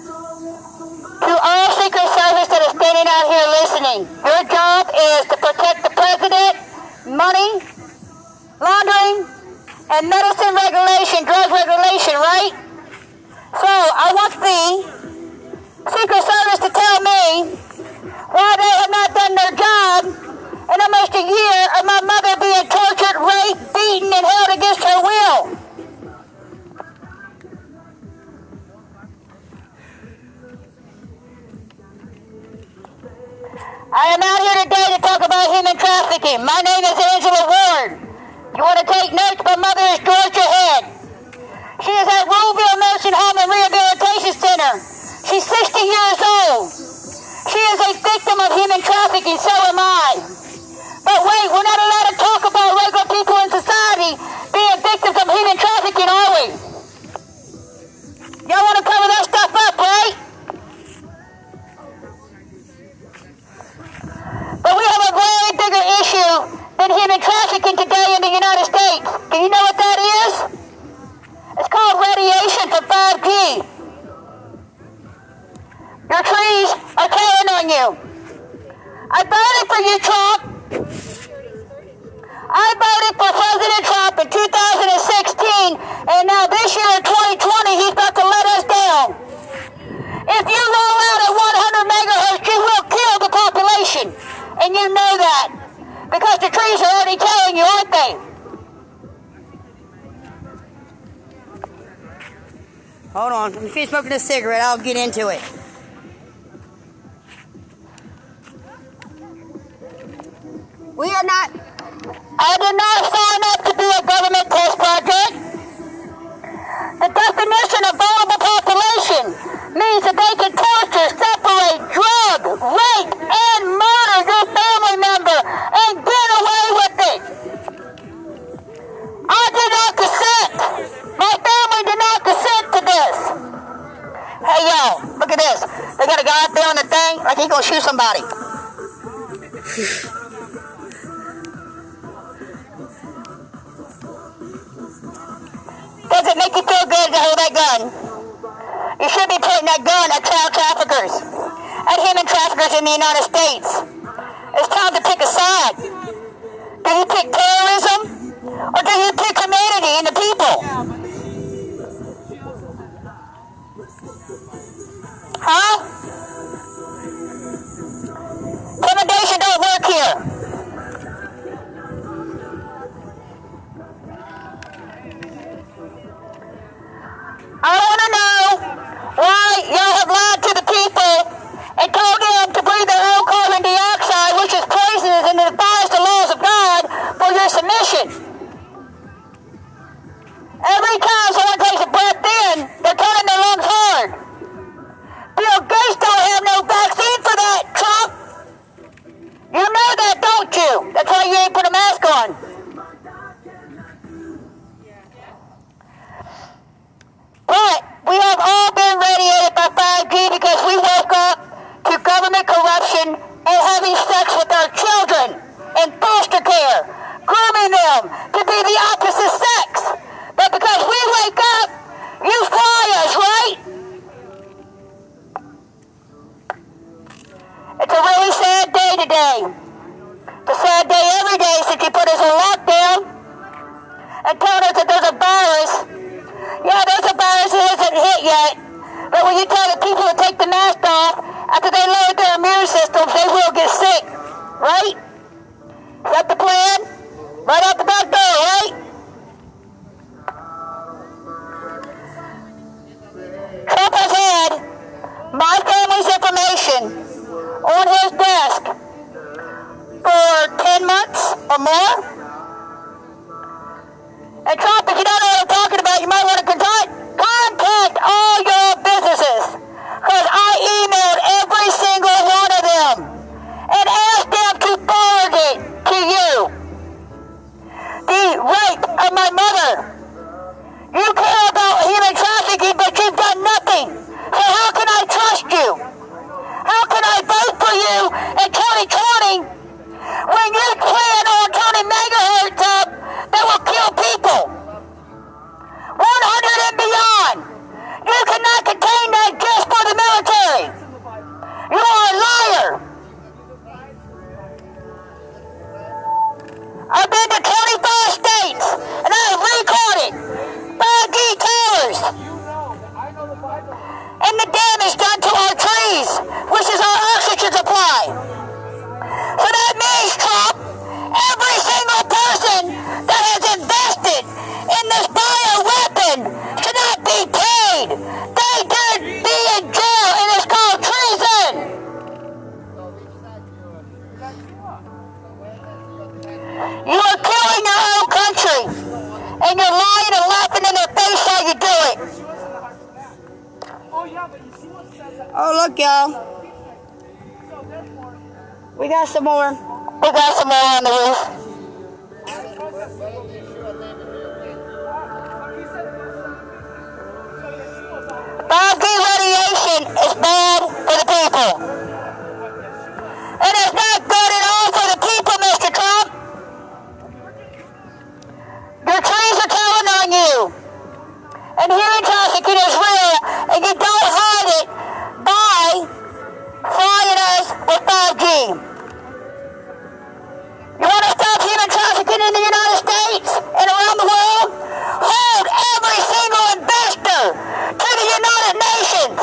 To all Secret Service that is standing out here listening, your job is to protect the president, money, laundering, and medicine regulation, drug regulation, right? So I want the Secret Service to tell me why they have not done their job in almost a year of my mother being tortured, raped, beaten, and held against her will. I am out here today to talk about human trafficking. My name is Angela Ward. You want to take notes? My mother is Georgia Head. She is at Woolville Nursing Home and Rehabilitation Center. She's 60 years old. She is a victim of human trafficking, so am I. But wait, we're not allowed to talk about regular people in society being victims of human trafficking, are we? Y'all want to cover that stuff up, right? But we have a way bigger issue than human trafficking today in the United States. Do you know what that is? It's called radiation for 5G. Your trees are telling on you. I voted for you, Trump. I voted for President Trump in 2016, and now this year in 2020, he's about to let us down. If you roll out at 100 megahertz, you will kill the population. And you know that. Because the trees are already telling you, aren't they? Hold on. Let me finish smoking a cigarette. I'll get into it. I did not sign up to be a government test project. The definition of vulnerable population means that they can torture, separate, drug, rape, and murder your family member and get away with it. I did not consent. My family did not consent to this. Hey, y'all, look at this. They got a guy out there on the thing like he's going to shoot somebody. Does it make you feel good to hold that gun? You should be pointing that gun at child traffickers, at human traffickers in the United States. It's time to pick a side. Do you pick terrorism, or do you pick humanity and the people? Huh? Intimidation don't work here. I want to know why y'all have lied to the people and told them to breathe their own carbon dioxide, which is poisonous and defies the laws of God, for your submission. Every time someone takes a breath in, they're turning their lungs hard. Bill Gates don't have no vaccine for that, Trump. You know that, don't you? That's why you ain't put a mask on. But we have all been radiated by 5G because we woke up to government corruption and having sex with our children in foster care, grooming them to be the opposite sex. But because we wake up, you fry us, right? It's a really sad day today. It's a sad day every day since you put us on lockdown and told us that there's a virus. Yeah, there's a virus that hasn't hit yet. But when you tell the people to take the mask off, after they lower their immune systems, they will get sick. Right? Is that the plan? Right out the back door, right? Trump has had my family's information on his desk for 10 months or more. And Trump, if you don't know what I'm talking about, you might want to contact all your businesses. Because I emailed every single one of them and asked them to forward it to you. The And you're lying and laughing in their face while you do it. Oh, look, y'all. We got some more. We got some more on the roof. 5G radiation is bad for the people. And it's not good at all for the people, Mr. Trump. Your trees are telling on you. And hearing trafficking is real, and you don't hide it by flying us with 5G. You want to stop human trafficking in the United States and around the world? Hold every single investor to the United Nations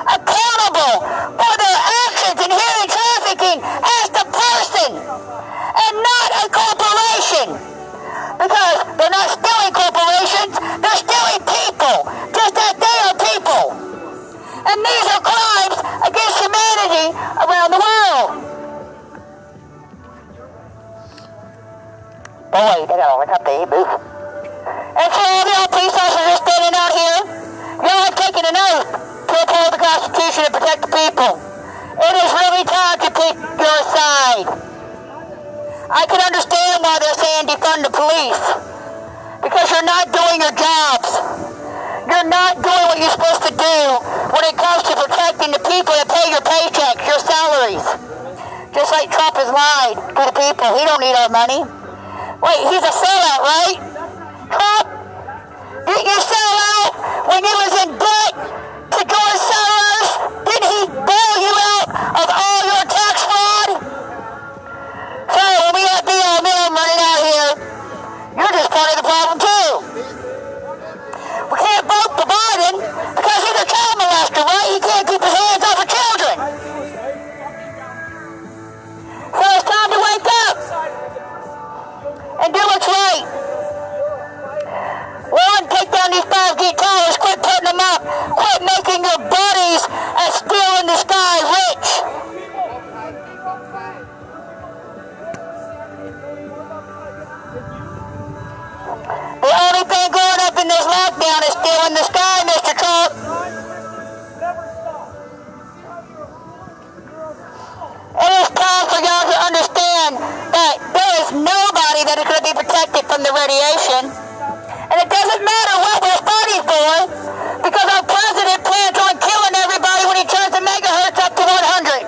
accountable for their actions in human trafficking as the person and not a corporation. Because they're not stealing corporations, they're stealing people, just as they are people. And these are crimes against humanity around the world. Boy, they got all the up there, move. And so all y'all police officers are standing out here, y'all have taken an oath to uphold the Constitution and protect the people. It is really time to pick your side. I can understand why they're saying defund the police. Because you're not doing your jobs. You're not doing what you're supposed to do when it comes to protecting the people that pay your paychecks, your salaries. Just like Trump has lied to the people. He don't need our money. Wait, he's a sellout, right? Trump, didn't you sell out when you was in debt to George Soros? Didn't he bail you out of all your tax fraud? So when we have BLM running out here, you're just part of the problem too. We can't vote for Biden because he's a child molester, right? He can't keep his hands off of children. So it's time to wake up and do what's right. One, take down these 5G towers, quit putting them up, quit making your buddies and stealing the sky rich. The only thing going up in this lockdown is stealing the sky, Mr. Trump. It is time for y'all to understand that there is nobody that is going to be protected from the radiation. And it doesn't matter what we're fighting for, because our president plans on killing everybody when he turns the megahertz up to 100.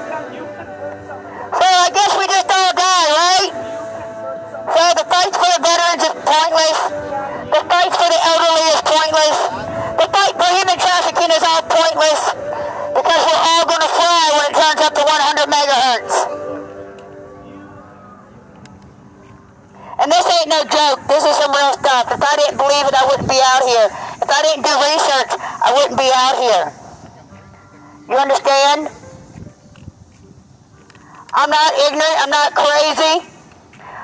So I guess we just all die, right? So the fight for the veterans is pointless. The fight for the elderly is pointless. The fight for human trafficking is all pointless. Because we're all going to fly when it turns up to 100 megahertz. And this ain't no joke. This is some real stuff. If I didn't believe it, I wouldn't be out here. If I didn't do research, I wouldn't be out here. You understand? I'm not ignorant. I'm not crazy.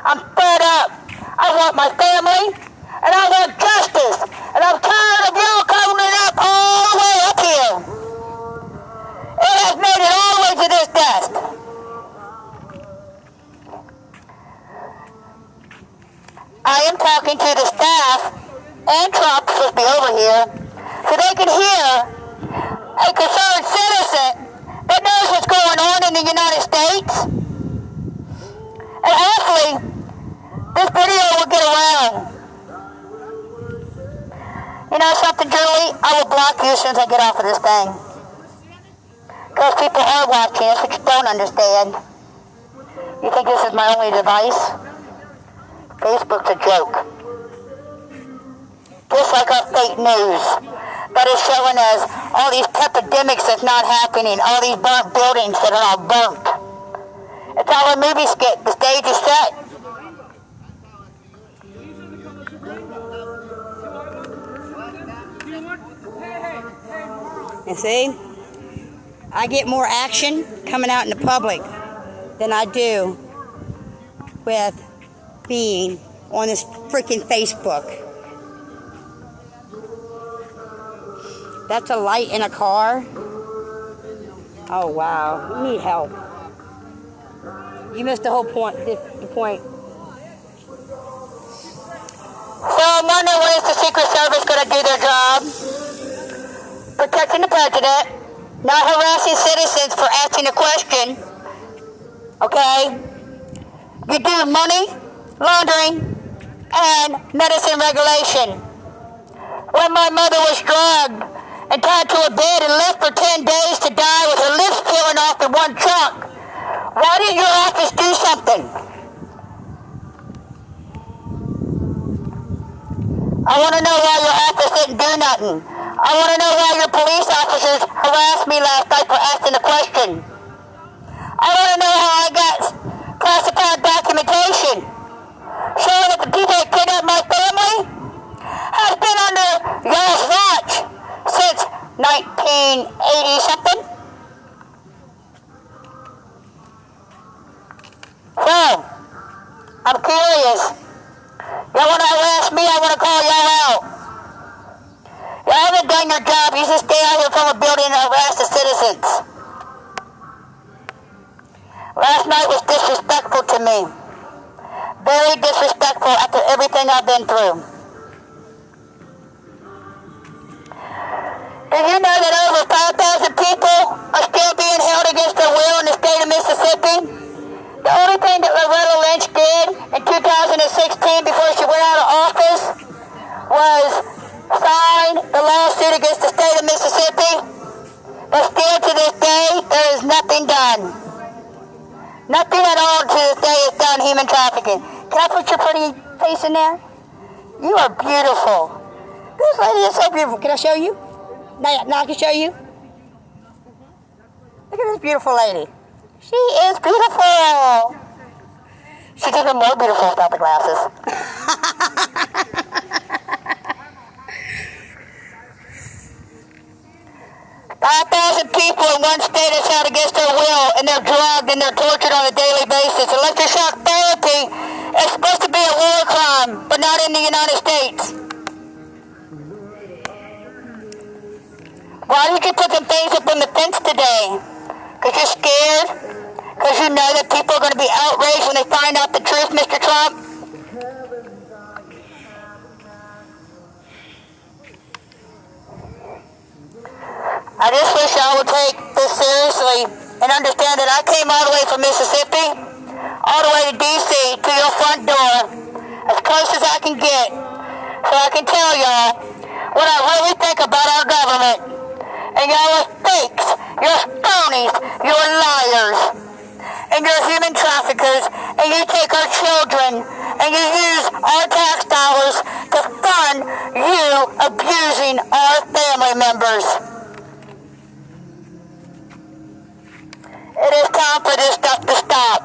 I'm fed up. I want my family, and I want justice. And I'm tired of y'all coming up all the way up here. It has made it all the way to this desk. I am talking to the staff, and Trump supposed to be over here, so they can hear a concerned citizen that knows what's going on in the United States. And hopefully, this video will get around. You know something, Julie? I will block you as soon as I get off of this thing. Because people are watching us, but you don't understand. You think this is my only device? Facebook's a joke. Just like our fake news that is showing us all these epidemics that's not happening, all these burnt buildings that are all burnt. It's all a movie skit. The stage is set. You see? I get more action coming out in the public than I do with being on this freaking Facebook. That's a light in a car. Oh wow, you need help. You missed the whole point. The point. So I'm wondering when is the Secret Service going to do their job? Protecting the president, not harassing citizens for asking a question. Okay? You do money laundering and medicine regulation. When my mother was drugged and tied to a bed and left for 10 days to die with her lips peeling off in one chunk, why didn't your office do something? I want to know why your office didn't do nothing. I want to know why your police officers harassed me last night for asking a question. I want to know how I got classified documentation showing that the people that kidnapped my family has been under y'all's watch since 1980-something. So, I'm curious. Y'all want to harass me? I want to call y'all out. Y'all haven't done your job. You just stay out here from a building and harass the citizens. Last night was disrespectful to me. Very disrespectful after everything I've been through. Did you know that over 5,000 people are still being held against their will in the state of Mississippi? The only thing that Loretta Lynch did in 2016 before she went out of office was sign the lawsuit against the state of Mississippi. But still to this day, there is nothing done. Nothing at all to this day is done human trafficking. Can I put your pretty face in there? You are beautiful. This lady is so beautiful. Can I show you? Now I can show you. Look at this beautiful lady. She is beautiful. She's even more beautiful without the glasses. 5,000 people in one state is held against their will, and they're drugged and they're tortured on a daily basis. Electroshock therapy is supposed to be a war crime, but not in the United States. Why did you put them things up on the fence today? Because you're scared? Because you know that people are going to be outraged when they find out the truth, Mr. Trump? I just wish y'all would take this seriously and understand that I came all the way from Mississippi, all the way to D.C., to your front door, as close as I can get, so I can tell y'all what I really think about our government. And y'all are fakes, you're phonies, you're liars, and you're human traffickers, and you take our children, and you use our tax dollars to fund you abusing our family members. It is time for this stuff to stop.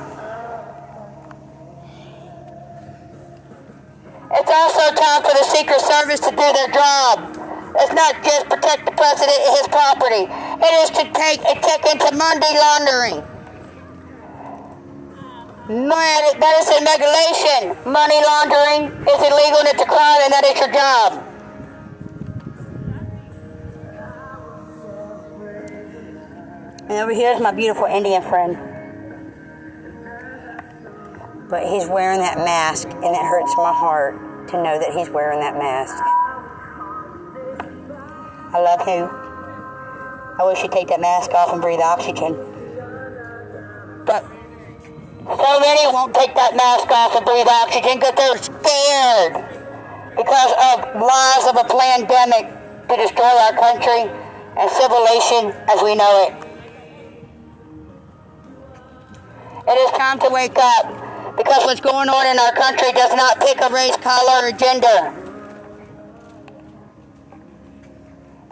It's also time for the Secret Service to do their job. It's not just protect the president and his property. It is to take a check into money laundering. Medicine regulation. Money laundering is illegal and it's a crime, and that is your job. And over here is my beautiful Indian friend. But he's wearing that mask, and it hurts my heart to know that he's wearing that mask. I love you. I wish you'd take that mask off and breathe oxygen. But so many won't take that mask off and breathe oxygen because they're scared. Because of lies of a pandemic to destroy our country and civilization as we know it. It is time to wake up, because what's going on in our country does not pick a race, color, or gender.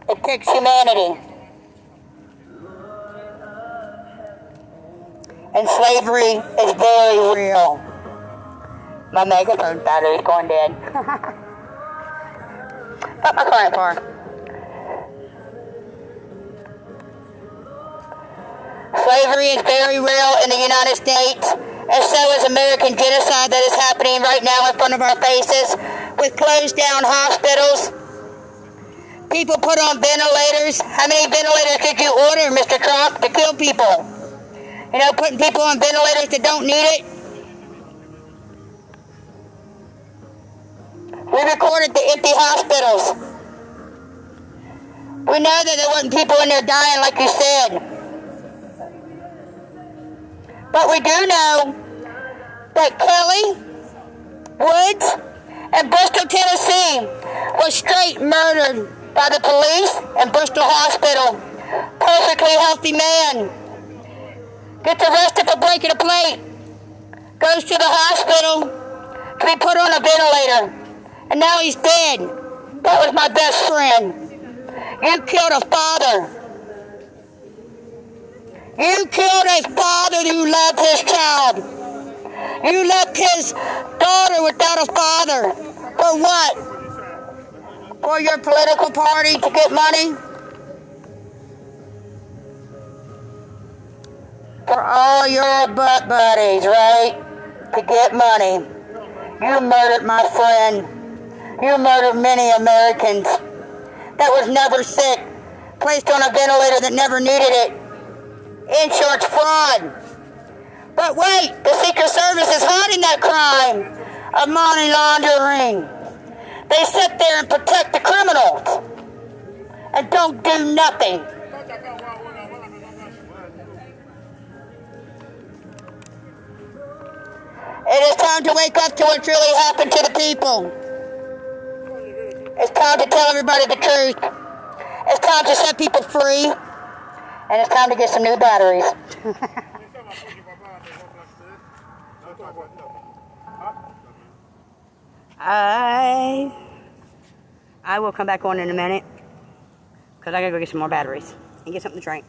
It picks humanity. And slavery is very real. My megaphone battery's going dead. Put my car in for. Slavery is very real in the United States, and so is American genocide that is happening right now in front of our faces with closed down hospitals. People put on ventilators. How many ventilators did you order, Mr. Trump, to kill people? You know, putting people on ventilators that don't need it. We recorded the empty hospitals. We know that there wasn't people in there dying like you said. But we do know that Kelly Woods and Bristol, Tennessee was straight murdered by the police in Bristol Hospital. Perfectly healthy man. Gets arrested for breaking a plate. Goes to the hospital to be put on a ventilator. And now he's dead. That was my best friend. You killed a father. You killed a father who loved his child. You left his daughter without a father. For what? For your political party to get money? For all your butt buddies, right? To get money. You murdered my friend. You murdered many Americans that was never sick, placed on a ventilator that never needed it. Insurance fraud. But wait, the Secret Service is hiding that crime of money laundering. They sit there and protect the criminals and don't do nothing. It is time to wake up to what really happened to the people. It's time to tell everybody the truth. It's time to set people free. And it's time to get some new batteries. I will come back on in a minute because I gotta go get some more batteries and get something to drink.